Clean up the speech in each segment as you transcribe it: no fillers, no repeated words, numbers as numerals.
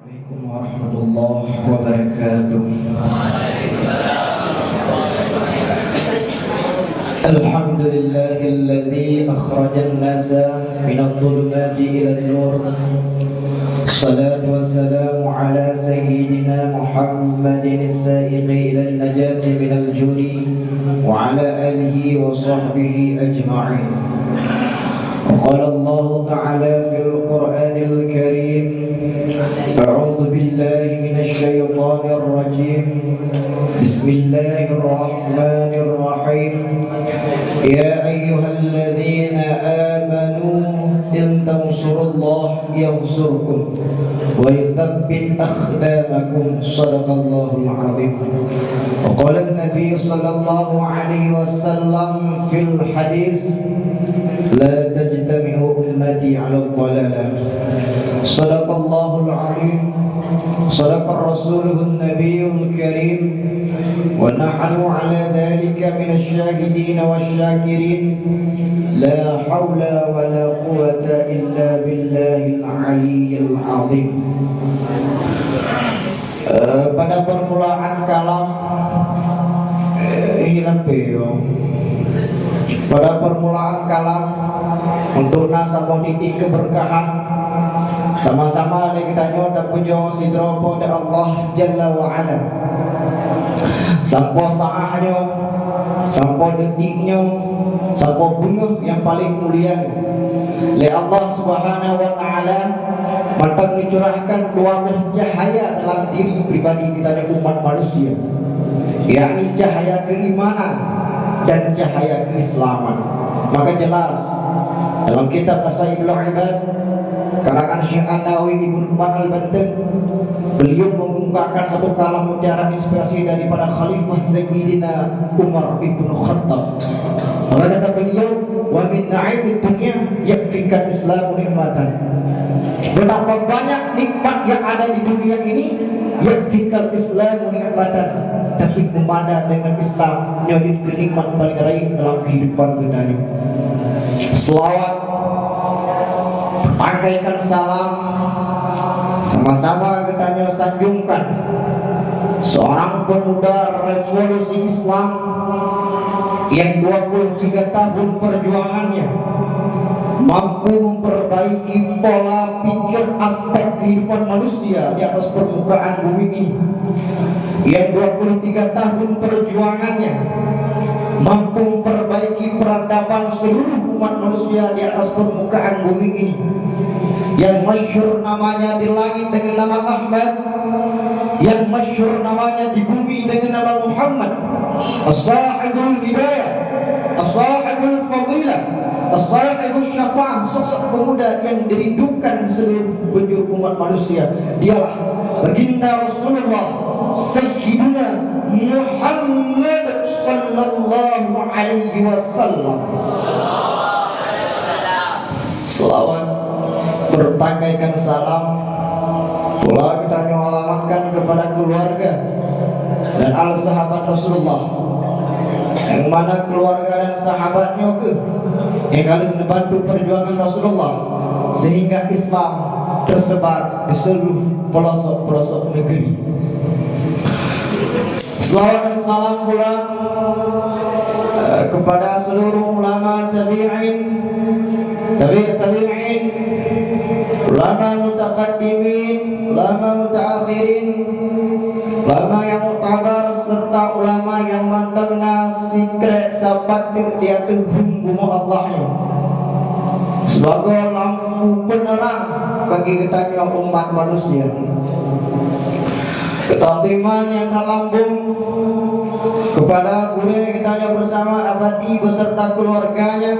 Assalamualaikum warahmatullahi wabarakatuh. Alhamdulillahilladzi akhrajan nasa minadh dhulumati ilan nur. Salatu wassalamu ala sayyidina Muhammadin as-saiqi ila an-najati minal juri wa ala alihi wa sahbihi ajma'in. وقال الله تعالى في القرآن الكريم أعوذ بالله من الشيطان الرجيم بسم الله الرحمن الرحيم يا أيها الذين آمنوا إن تنصروا الله ينصركم ويثبت أقدامكم صدق الله العظيم. وقال النبي صلى الله عليه وسلم في الحديث لا تجتمع أمتي على الضلالة صدق الله العظيم صدق رسوله النبي الكريم ونحن على ذلك من الشاهدين والشاكرين لا حول ولا قوة إلا بالله العلي العظيم. Pada permulaan kalam pada permulaan kalam untuk nasabah titik keberkahan sama-sama kita nyoda pujo sidro pada Allah Jalla wa Ala. Sampo saahnya, sampo detiknya, sampo bunga yang paling mulia oleh Allah Subhanahu wa taala maka mencurahkan dua cahaya dalam diri pribadi kita umat manusia, yakni cahaya keimanan dan cahaya keislaman. Maka jelas dalam kitab Qasaidul Ibad karangan Syekh An-Nawawi Ibnu Umar Al-Banten, beliau mengungkapkan satu kalam mutiara inspirasi daripada Khalifah Sayyidina Umar Ibnu Khattab. Maka kata beliau, wa min na'imid dunya yakfika islamu nikmatan. Betapa banyak nikmat yang ada di dunia ini, yakfikal islamu nikmatan, tapi memada dengan Islam nyodit kenikmatan paling raih dalam kehidupan kita ini. Selawat, pakaikan salam, sama-sama kita sanjungkan seorang pemuda revolusi Islam yang 23 tahun perjuangannya mampu memperbaiki pola pikir aspek kehidupan manusia di atas permukaan bumi ini, yang 23 tahun perjuangannya mampu memperbaiki peradaban seluruh umat manusia di atas permukaan bumi ini, yang masyhur namanya di langit dengan nama Ahmad, yang masyhur namanya di bumi dengan nama Muhammad, as-sahibul hidayah, as-sahibul fadilah, as-sahibul syafa'ah, sosok pemuda yang dirindukan seluruh penjuru umat manusia. Dialah baginda Rasulullah Sayyidina Muhammad sallallahu alaihi wasallam. Selawat, berpakaikan salam pula kita alamatkan kepada keluarga dan al sahabat Rasulullah, yang mana keluarga dan sahabatnya yang kali membantu perjuangan Rasulullah sehingga Islam tersebar di seluruh pelosok-pelosok negeri. Salawat dan salam pula kepada seluruh ulama tabi'in, ulama mutaqaddimin, ulama mutaakhirin, ulama yang mutabar, serta ulama yang mandangna sikret sabat di atas hukum Allahnya sebagai lampu penerang bagi kita umat manusia. Ketatiman yang terlambung kepada guru kita bersama abadi beserta keluarganya.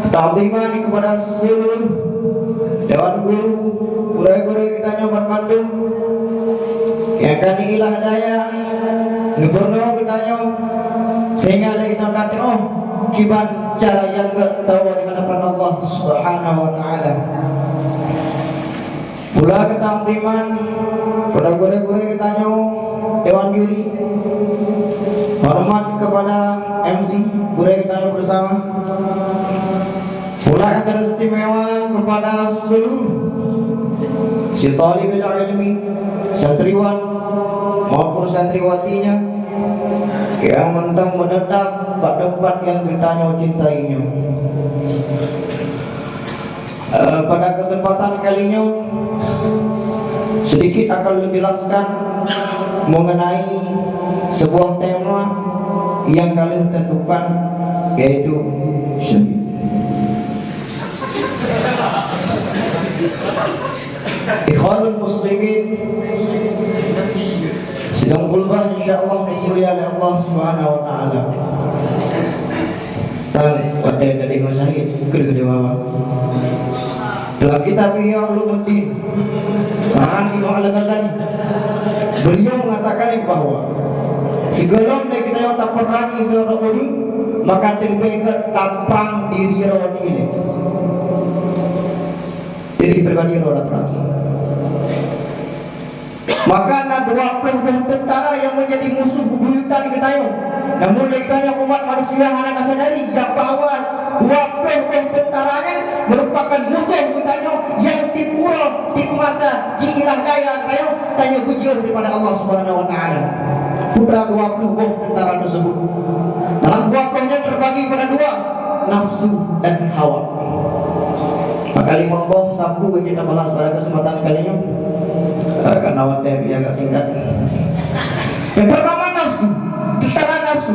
Ketatiman kepada seluruh dewan guru, guru kita berpandu yang kami ilah daya gubernur kita sehingga kita kata kibat cara yang tahu di hadapan Allah Subhanahu wa taala. Pula ketatiman pada guru kita dewan juri, hormat kepada MC guru kita bersama. Pula yang teristimewa kepada seluruh si talibul ilmi, santriwan maupun santriwatinya yang mentang menetap pada tempat yang ditanya cintainya. Pada kesempatan kalinya sedikit akan menjelaskan mengenai sebuah tema yang kalian tentukan, yaitu syahid. Ikhwanul muslimin sedang kulbah insyaallah dimuliakan oleh Allah Subhanahu wa taala. Pada dari masyarakat gede-gede bawah. Dalam kitab Ihya Ulumuddin, Imam Al-Ghazali, beliau mengatakan bahwa segala yang kita tak perangi seorang guru, maka terlebih tampang diri orang ini. Jadi pribadi orang perang. Maka ada 20 tentara yang menjadi musuh bebuyutan kita yo. Namun kita umat manusia yang anak sadari yang bahwa 20 tentaranya merupakan musuh kita yo yang tipuro, tikmasa, jiilah daya kayo tanya puji daripada Allah Subhanahu wa taala. Putra 20 tentara tersebut. Dalam 20-nya terbagi pada dua, nafsu dan hawa. Maka 5 sapu yang kita bahas pada kesempatan kali ini. Karena waktu agak singkat. Yang pertama nafsu, tentara nafsu.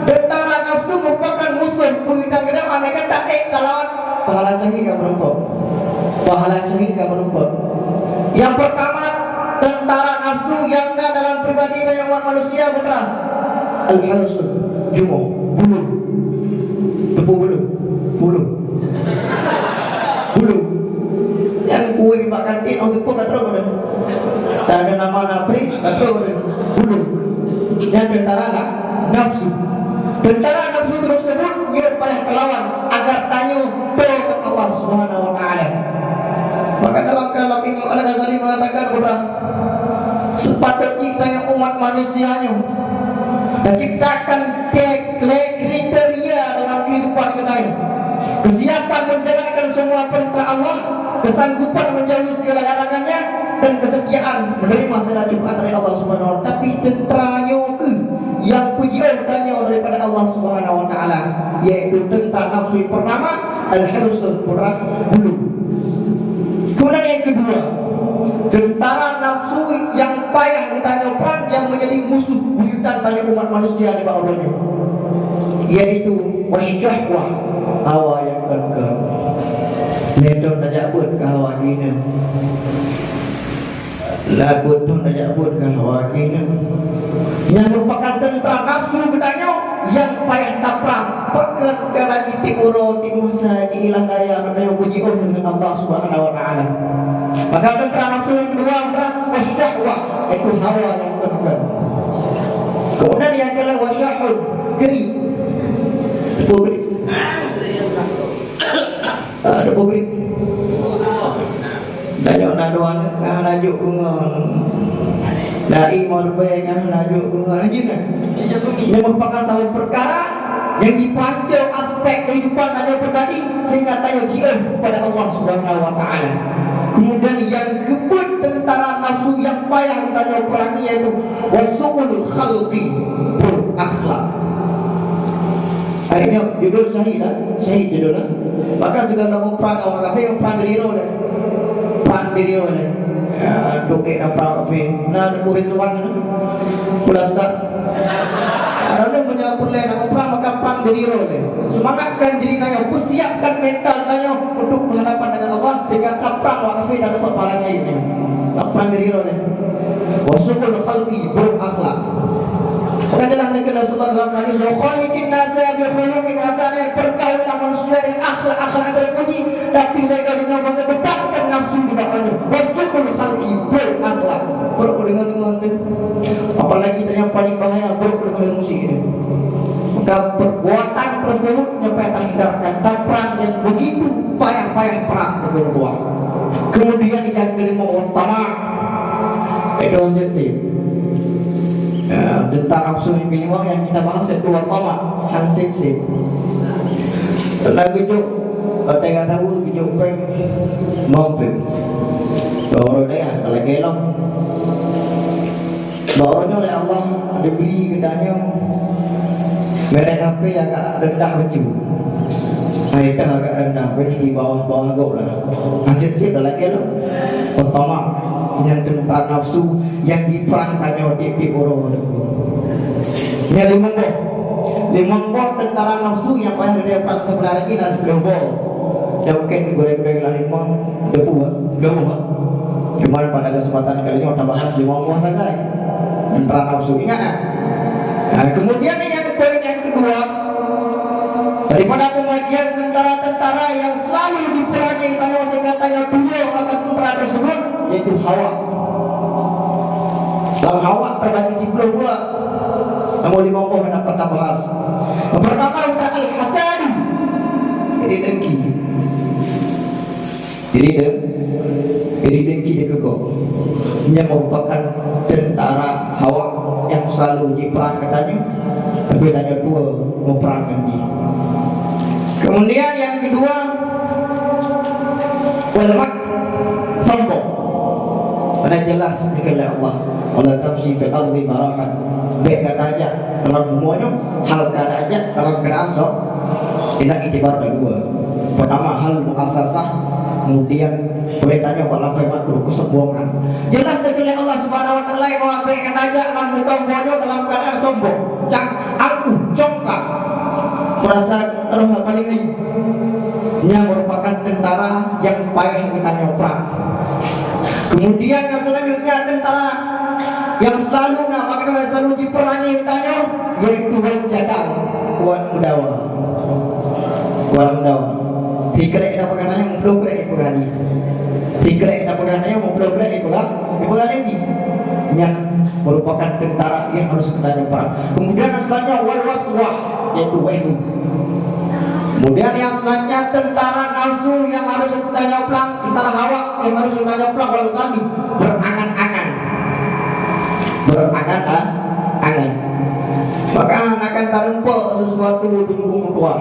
Tentara nafsu merupakan musuh pemimpin kita. Mereka tak lawan pahala syahid yang menumpuk. Pahala syahid yang menumpuk. Yang pertama tentara nafsu yang ada dalam pribadi dan umat manusia putra. Al-Hansun, Jumo, bulu, depu bulu, bulu. Yang kue Pak Kantin untuk pun tak terus tak ada nama napri tak terus bulu. Yang tentara nafsu, tentara nafsu tersebut dia paling kelawan agar tanya ke Allah Subhanahu wa taala. Maka dalam kalam Imam Al-Ghazali mengatakan bahwa sepatutnya tanya umat manusianya dan ciptakan kriteria dalam kehidupan kita ini. Kesiapan menjalankan semua perintah Allah, kesanggupan menjauhi segala larangannya, dan kesetiaan menerima segala cobaan dari Allah Subhanahu wa taala. Tapi tentaranya yang pujian tanya daripada Allah Subhanahu wa taala, yaitu tentang nafsu yang pertama al-hirsul perang bulu. Kemudian yang kedua, tentara nafsu yang payah ditanya perang yang menjadi musuh buyutan tanya umat manusia di bawahnya, yaitu wasyahwah, hawa yang kekal. Ledo najak buat ke hawa kina, labut tu najak buat ke hawa kina. Yang merupakan tentara nafsu bertanya yang payah taprang pekan keraji timuro timasa ilah daya yang puji dengan Allah Subhanahu wa taala. Maka tentara nafsu yang kedua adalah wasyahwah, itu hawa yang kekal. Kemudian yang kedua wasyahud, geri. Pemberi. Ada pemberi. Dajuk naduan kah najuk kungon. Dai morbe kah najuk kungon aja kan. Ini merupakan satu perkara yang dipanjang aspek kehidupan tanya pribadi sehingga tanya jian kepada Allah Subhanahu wa taala. Kemudian yang keempat tentara nafsu yang payah tanya perangi yaitu wasu'ul khalqi, berakhlak. Akhirnya judul syahid judulnya. Maka juga nak perang orang kafir yang perang diri orang, perang diri orang. Doke nak perang kafir. Nah kuris tuan, pulas tak. Ada punya perle nak perang maka perang diri orang. Semangatkan diri nanya, persiapkan mental nanya untuk berhadapan dengan Allah sehingga tak perang orang kafir dan dapat pahalanya itu. Tak perang diri orang. Wasukul khalqi berakhlak. Pengajaran Nabi Rasulullah dalam hadis khaliqin nasa bi khuluqin hasanah, perkaulan manusia dengan akhlak-akhlak yang terpuji, tapi mereka dengan mengedepankan nafsu di bawahnya. Wasukul khalqi berakhlak. Dengan apalagi yang paling bahaya dengan musik ini. Maka perbuatan tersebut dapat terhindarkan. Perang yang begitu payah-payah perang berbuah. Kemudian yang kelima watana, itu konsepsi. Tentang nafsu yang kelima yang kita bahas itu watama, hansip. Lagu itu tengah tahu hidup peng mampir. Baru dia kalau gelong. Barunya oleh Allah diberi kedanya merek HP agak rendah baju. Aidah agak rendah, jadi di bawah-bawah gok lah. Hasil-hasil dah lagi lah. Pertama yang tempat nafsu yang diperangkannya di orang. Yang limang tentara nafsu yang paling dia perang sebenarnya ini nasi berubah. Ya mungkin goreng-goreng lah limang debu lah. Cuma pada kesempatan kali ini kita bahas limang saja. Tentara nafsu ingat kan? Nah, kemudian yang poin yang kedua, daripada pembagian tentara-tentara yang selalu diperangi tanya sehingga tanya dua akan tentara tersebut, yaitu Hawa. Dalam Hawa terbagi 10 pula. Namun 50 mendapat kita bahas. Yang pertama udah Al-Hasan, jadi dengki. Jadi dengki dia kekok. Dia merupakan tentara Hawa yang selalu diperang katanya, tapi hanya dua meperangkan dia. Kemudian yang kedua, walmak sombong. Mana jelas dikatakan Allah, Allah tamshi fil ardi marahan. Baik katanya dalam semuanya, hal katanya dalam keadaan sok. Tidak itibar ada dua. Pertama hal muasasah, kemudian perintahnya wala faimakul kesombongan. Jelas dari Allah Subhanahu wa taala bahwa mereka aja dalam muka bodoh dalam keadaan sombong. Aku congkak merasa roh paling ini yang merupakan tentara yang payah kita nyoprak. Kemudian yang selanjutnya tentara yang selalu namanya selalu diperangi tanya yaitu berjadal kuat mendawa. Tikrek dah pegangannya mau krek pegani. Tikrek dah pegangannya mau krek pegani ini yang merupakan tentara yang harus kita perang. Kemudian yang selanjutnya wal waswah yaitu waidu. Kemudian yang selanjutnya tentara nafsu yang harus kita nyoplang, tentara Hawa yang harus kita nyoplang kalau kali berangan-angan. Maka akan tarumpuk sesuatu di punggung tua.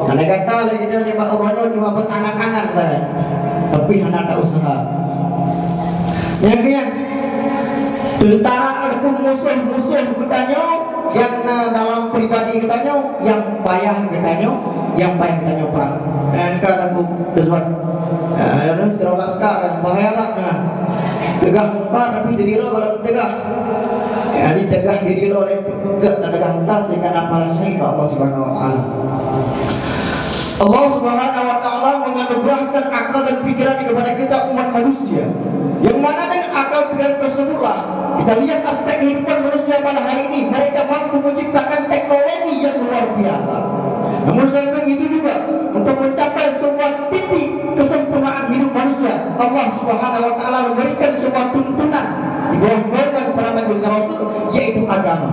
Anda kata lagi dia Pak Urwano cuma berangan-angan saya, tapi anda tak usaha. Yang kedua, tentara ada musuh katanya yang dalam pribadi katanya yang payah katanya perang. Kan aku sesuatu. Ada setelah laskar bahaya tak dengan tegak muka tapi diri lo kalau tegak. Ini tegak diri lo oleh tegak dan tegak muka sehingga nama syahid Allah Subhanahu wa taala. Allah Subhanahu wa taala menganugerahkan akal dan pikiran kepada kita umat manusia. Yang mana dengan akal pikiran tersebutlah kita lihat aspek kehidupan manusia pada hari ini. Mereka mampu menciptakan teknologi yang luar biasa. Namun sampai itu juga untuk mencapai sebuah titik kesempurnaan hidup manusia, Allah Subhanahu wa taala memberikan sebuah tuntunan di bawah naungan para nabi dan rasul, yaitu agama.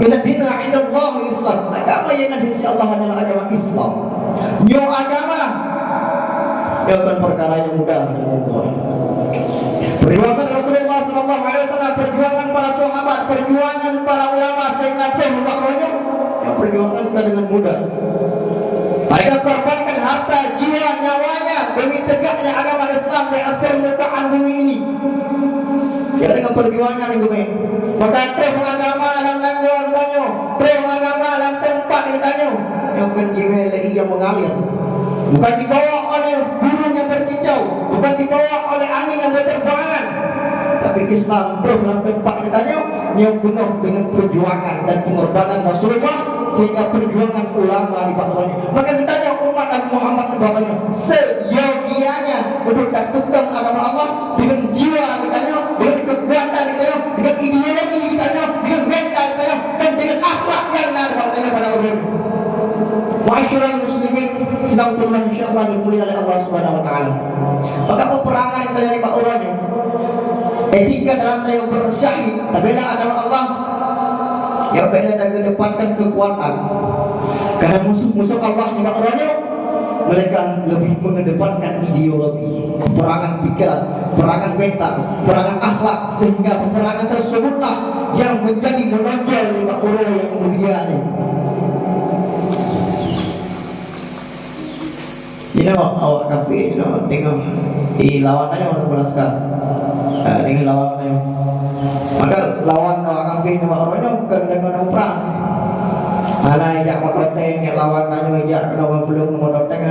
Inna dina 'indallahi Islam. Agama yang ada di sisi Allah adalah agama Islam. Yo agama bukan perkara yang mudah diukur. Perjuangan Rasulullah sallallahu alaihi wasallam, perjuangan para sahabat, perjuangan para ulama sehingga pembangunannya yang perjuangan bukan dengan mudah. Mereka korbankan harta, jiwa, nyawanya demi tegaknya agama Islam di atas permukaan bumi ini. Ya dengan perjuangan ini bumi. Maka agama dalam nanggung banyo, agama dalam tempat ditanya. Yang penjiwa yang mengalir, bukan dibawa oleh burung yang berkicau, bukan dibawa oleh angin yang berterbangan, tapi Islam dalam tempat ditanya yang penuh dengan perjuangan dan pengorbanan Rasulullah sehingga perjuangan ulama dipatuhi. Maka ditanya umat Nabi Muhammad bahwanya seyogianya untuk takutkan agama Allah dengan jiwa ditanya, dengan kekuatan ditanya, dengan ideologi ditanya, dengan mental ditanya, dan dengan akhlak yang ada pada orang. Ma'asyiral muslimin, sedang turun insyaallah dimuliakan oleh Allah Subhanahu wa taala. Maka peperangan yang terjadi Pak Urwano, etika dalam tayang bersyahid, tabela adalah Allah yang akan kedepankan kekuatan. Karena musuh-musuh Allah di Pak Urwano, mereka lebih mengedepankan ideologi, peperangan pikiran, peperangan mental, peperangan akhlak, sehingga peperangan tersebutlah yang menjadi menonjol di Pak Urwano yang mulia ini. Awak kafir, tengok lawanannya orang belaskar dengan lawanannya. Maka lawan orang kafir nama orangnya bukan dengan orang perang. Ana ijak mototeng yang lawanannya ijak kena orang belum mototeng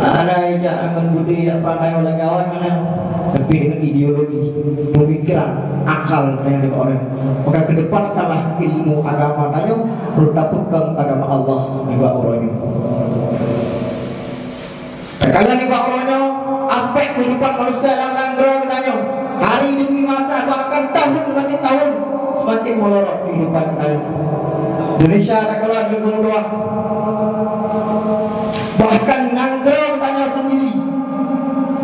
ana ijak dengan budi yang pranay oleh kawan tapi dengan ideologi, pemikiran, akal yang dari orang. Maka ke depan kalah ilmu agama tanya, bertapukkan agama Allah di bawah orangnya. Kalian di bawah orangnya, aspek kehidupan manusia dalam langgeng tanya, hari demi masa bahkan tahun demi tahun semakin melorot kehidupan tanya. Indonesia ada kalah di doang. Bahkan nanggrong tanya sendiri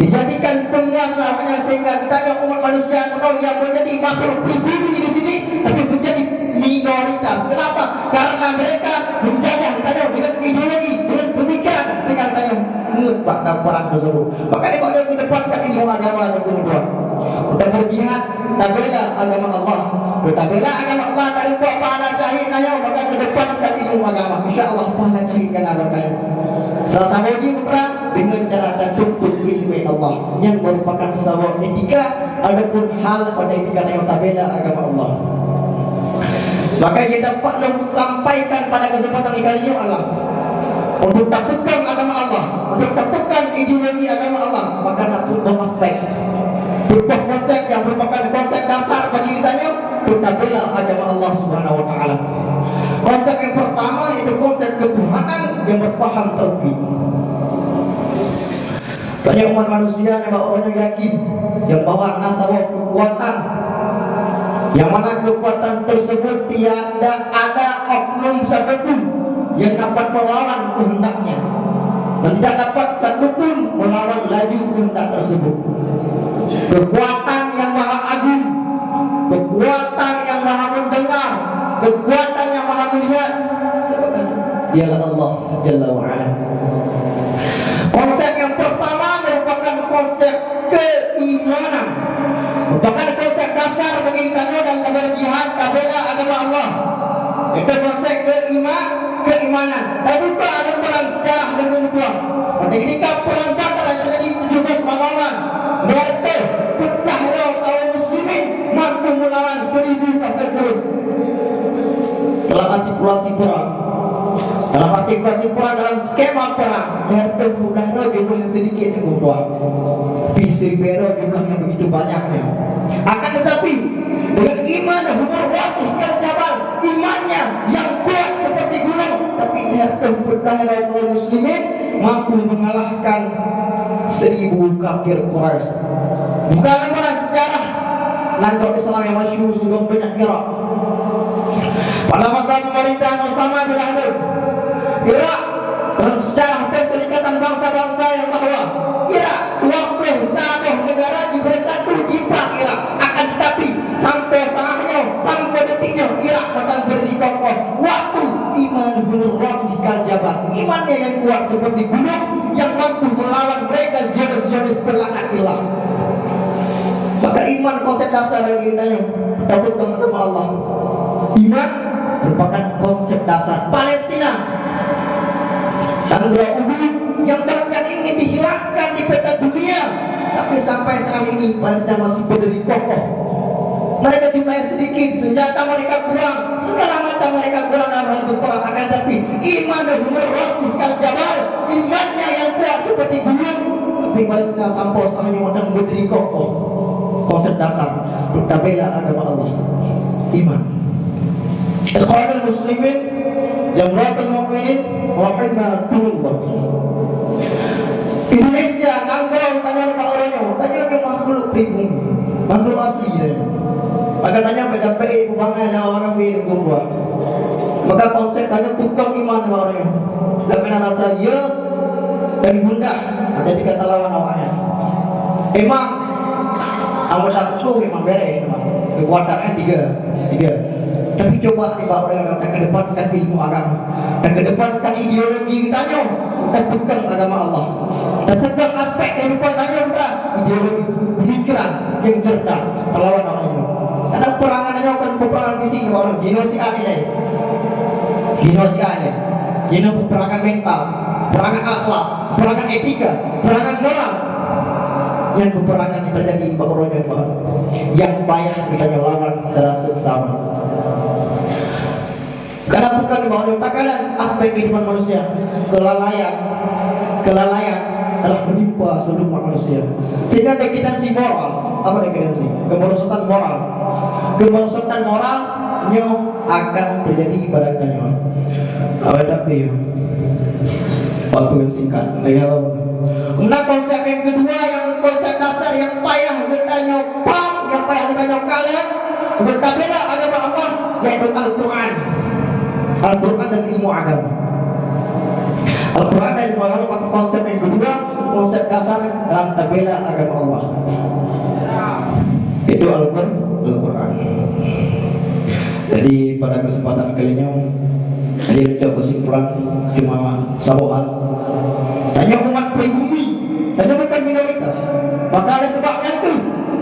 dijadikan penguasa hanya sehingga tanya umat manusia yang menjadi makhluk pribumi di sini tapi menjadi minoritas. Kenapa? Karena mereka menjajah tanya dengan ideologi, dengan pemikiran sehingga tanya ngepak dan perang tersebut. Makanya kalau ke depan kan ilmu agama yang kedua untuk berjihad tak bela agama Allah, tak bela agama Allah dari buat pahala syahid tanya. Maka ke depan kan ilmu agama, insya Allah pahala syahid kan abad tanya. Salah satu perang dengan cara tadabur ilmu Allah yang merupakan sebuah etika, adapun hal pada etika yang tabela agama Allah. Maka kita perlu sampaikan pada kesempatan kali ini Allah untuk tapukan agama Allah, untuk tapukan ideologi agama Allah. Maka nak dua aspek, dua konsep yang merupakan konsep dasar bagi kita untuk tabela agama Allah Subhanahu Wa Taala. Konsep yang pertama itu konsep ketuhanan yang berpaham tauhid. Banyak umat manusia yang orang yakin yang bawa nasabah kekuatan, yang mana kekuatan tersebut tiada ada oknum satupun yang dapat melawan kehendaknya dan tidak dapat satupun melawan laju kehendak tersebut. Kekuatan yang maha agung, kekuatan yang maha mendengar, kekuatan yang maha melihat, dialah Allah Jalla wa'ala. Konsep yang pertama merupakan konsep keimanan, merupakan konsep dasar bagi kita dalam berjihad tabela agama Allah. Itu konsep keimanan. Dan buka ada perang sejarah dan kehidupan. Ketika perang Badar yang terjadi 17 Ramadan, mereka petahra kaum muslimin mampu melawan 1000 kafir Quraisy. Dalam artikulasi perang, dalam skema perang, mereka petahra jumlah yang sedikit yang berbuat, Pisibero jumlah yang begitu banyaknya. Akan tetapi dengan iman Umar Wasih kal Jabal, imannya yang kuat seperti gunung, tapi lihat petahra kaum muslimin mampu mengalahkan 1000 kafir Quraisy. Bukan lembaran sejarah Nahdlatul Islam yang masyhur sudah banyak Irak. Pada masa pemerintahan Osama bin Laden, Irak dalam sejarah Perserikatan Bangsa-Bangsa yang bahwa Irak 21 negara bersatu di perang Irak. Akan tetapi sampai saatnya, sampai detiknya Irak akan berdiri kokoh. Waktu iman Umar Wasih kal Jabal, imannya yang kuat seperti gunung yang mampu melawan mereka Zionis berlaknatullah. Maka iman konsep dasar yang kita dapat sama Allah. Iman merupakan konsep dasar. Palestina dan Uhud yang bahkan ingin dihilangkan di peta dunia, tapi sampai saat ini Palestina masih berdiri kokoh. Mereka jumlahnya sedikit, senjata mereka kurang, segala macam mereka kurang dalam hal berperang. Akan tapi iman Umar Wasih kal Jabal, imannya yang kuat seperti gunung, tapi Palestina sampai saat ini sedang berdiri kokoh. Konsep dasar bertabela agama Allah, iman. Ikhwanul muslimin yang meratul mu'minin wahidakumullah. Indonesia nanggal tanya Pak orangnya, tanya ke makhluk pribumi, makhluk asli ya. Maka tanya sampai kubangan yang orang hidup gua. Maka konsep tanya tukang iman Pak orangnya. Tak pernah rasa dia dari bunda ada di kata lawan awalnya. Emang anggota itu memang beres, kekuatannya tiga. Tapi coba dibawa orang ke depankan ilmu agama, dan kedepankan ideologi tanya, tepukan agama Allah, tepukan aspek kehidupan tanya ideologi, pemikiran yang cerdas melawan orang ini. Karena perangannya akan peperangan fisik orang genosia peperangan mental, peperangan akhlak, peperangan etika, peperangan moral. yang peperangan yang terjadi di Bakoronya Pak, yang payah kita lawan secara seksama. Karena bukan bahwa takaran aspek kehidupan manusia, kelalaian telah menimpa seluruh manusia. Sehingga dekadensi moral, apa dekadensi? Kemerosotan moralnya akan terjadi pada kita. Apa tapi waktu yang singkat. Kemudian konsep yang kedua, yang konsep dasar yang payah kita nyopang, yang payah kita nyokalin, kita bela agama Allah, yaitu Al-Quran. Al-Quran dan ilmu agama. Al-Quran dan ilmu agama pakai konsep yang kedua, konsep dasar dalam tabela agama Allah. Itu Al-Quran. Jadi pada kesempatan kali ini dia tidak kesimpulan cuma satu hal. Hanya umat pribumi, hanya bukan minoritas. Maka ada sebabnya itu,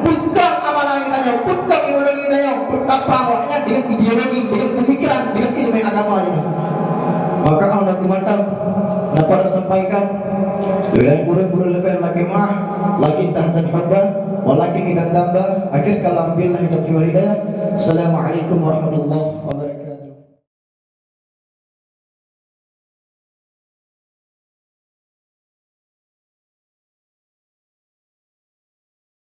pegang amalan kita, pegang ideologi kita, betapa awaknya dengan ideologi, dengan pemikiran, dengan ilmu agama ini. Maka kalau kemantap dapat disampaikan dengan guru-guru lebih lagi mah, lagi tahzan hubba, walakin kita tambah akhir kalam billah hidup fi hidayah. Assalamualaikum warahmatullahi wabarakatuh.